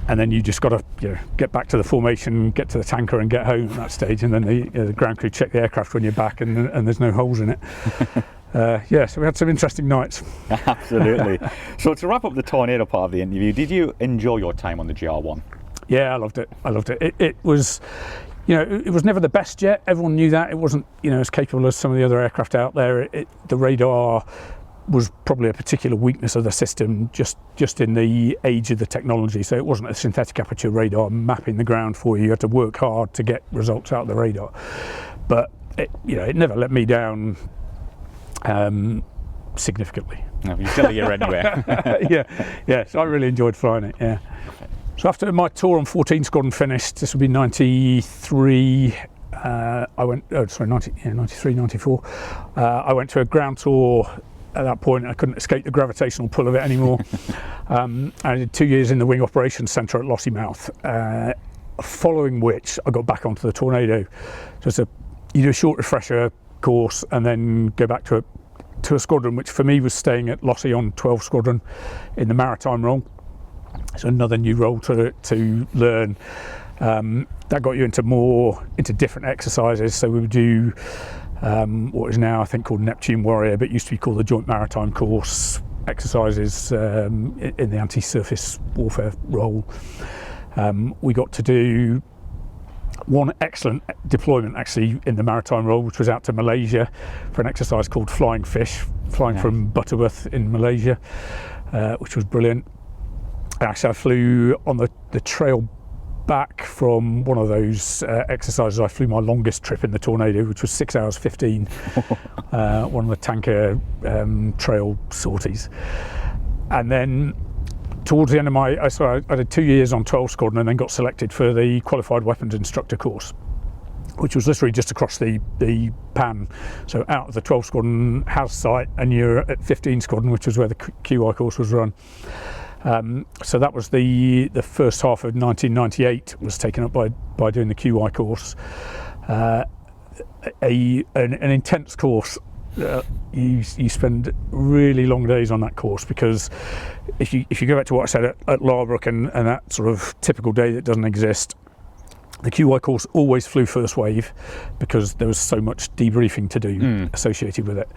and then you just got to get back to the formation, get to the tanker, and get home at that stage. And then the ground crew check the aircraft when you're back, and there's no holes in it. So we had some interesting nights. Absolutely. So to wrap up the tornado part of the interview, did you enjoy your time on the GR1? Yeah, I loved it. It was, it was never the best jet. Everyone knew that. It wasn't, as capable as some of the other aircraft out there. The radar was probably a particular weakness of the system, just in the age of the technology. So it wasn't a synthetic aperture radar mapping the ground for you. You had to work hard to get results out of the radar. But it never let me down significantly. No, you're still here anyway. Yeah. So I really enjoyed flying it. Yeah. So after my tour on 14 Squadron finished, this would be 93. I went. 93, 94. I went to a ground tour. At that point, I couldn't escape the gravitational pull of it anymore. I did 2 years in the Wing Operations Centre at Lossiemouth, following which I got back onto the Tornado. So you do a short refresher course and then go back to a squadron, which for me was staying at Lossie on 12 Squadron in the maritime role. So another new role to learn. That got you into different exercises. So we would do what is now I think called Neptune Warrior, but used to be called the Joint Maritime Course exercises in the anti-surface warfare role. We got to do one excellent deployment actually in the maritime role, which was out to Malaysia for an exercise called Flying Fish, flying from Butterworth in Malaysia, which was brilliant. And actually I flew on the trail back from one of those exercises. I flew my longest trip in the Tornado, which was 6 hours 15, one of the tanker trail sorties. And then towards the end of I did 2 years on 12 Squadron and then got selected for the Qualified Weapons Instructor course, which was literally just across the pan. So out of the 12 Squadron house site, and you're at 15 Squadron, which was where the QI course was run. So that was the first half of 1998 was taken up by doing the QI course. An intense course. You spend really long days on that course, because if you go back to what I said at Larbrook and that sort of typical day that doesn't exist, the QI course always flew first wave because there was so much debriefing to do associated with it,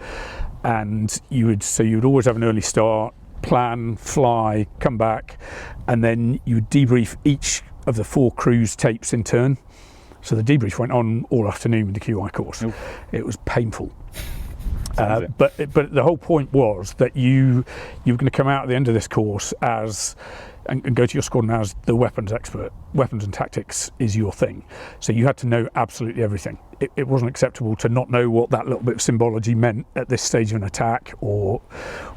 and you would always have an early start, plan, fly, come back, and then you would debrief each of the 4 crews tapes in turn. So the debrief went on all afternoon with the QI course. Ooh. It was painful. But the whole point was that you were going to come out at the end of this course and go to your squadron as the weapons expert. Weapons and tactics is your thing. So you had to know absolutely everything. It wasn't acceptable to not know what that little bit of symbology meant at this stage of an attack or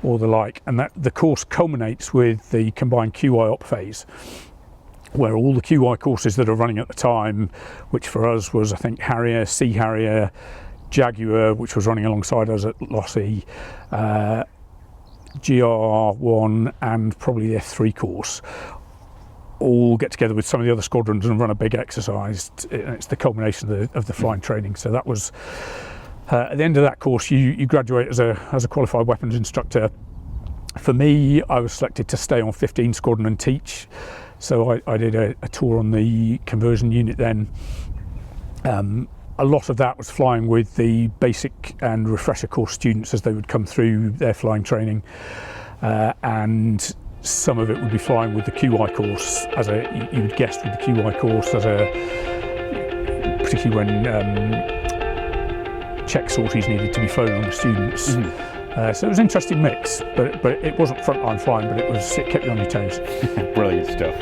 the like. And that the course culminates with the combined QI op phase, where all the QI courses that are running at the time, which for us was I think Harrier, Sea Harrier, Jaguar, which was running alongside us at Lossie, GR1 and probably the F3 course, all get together with some of the other squadrons and run a big exercise. It's the culmination of the flying training. So that was at the end of that course you graduate as a qualified weapons instructor. For me, I was selected to stay on 15 Squadron and teach. So I did a tour on the conversion unit then. A lot of that was flying with the basic and refresher course students as they would come through their flying training, and some of it would be flying with the QI course you would guest with the QI course particularly when check sorties needed to be flown on the students. Mm-hmm. So it was an interesting mix, but it wasn't frontline flying, but it kept you on your toes. Brilliant stuff.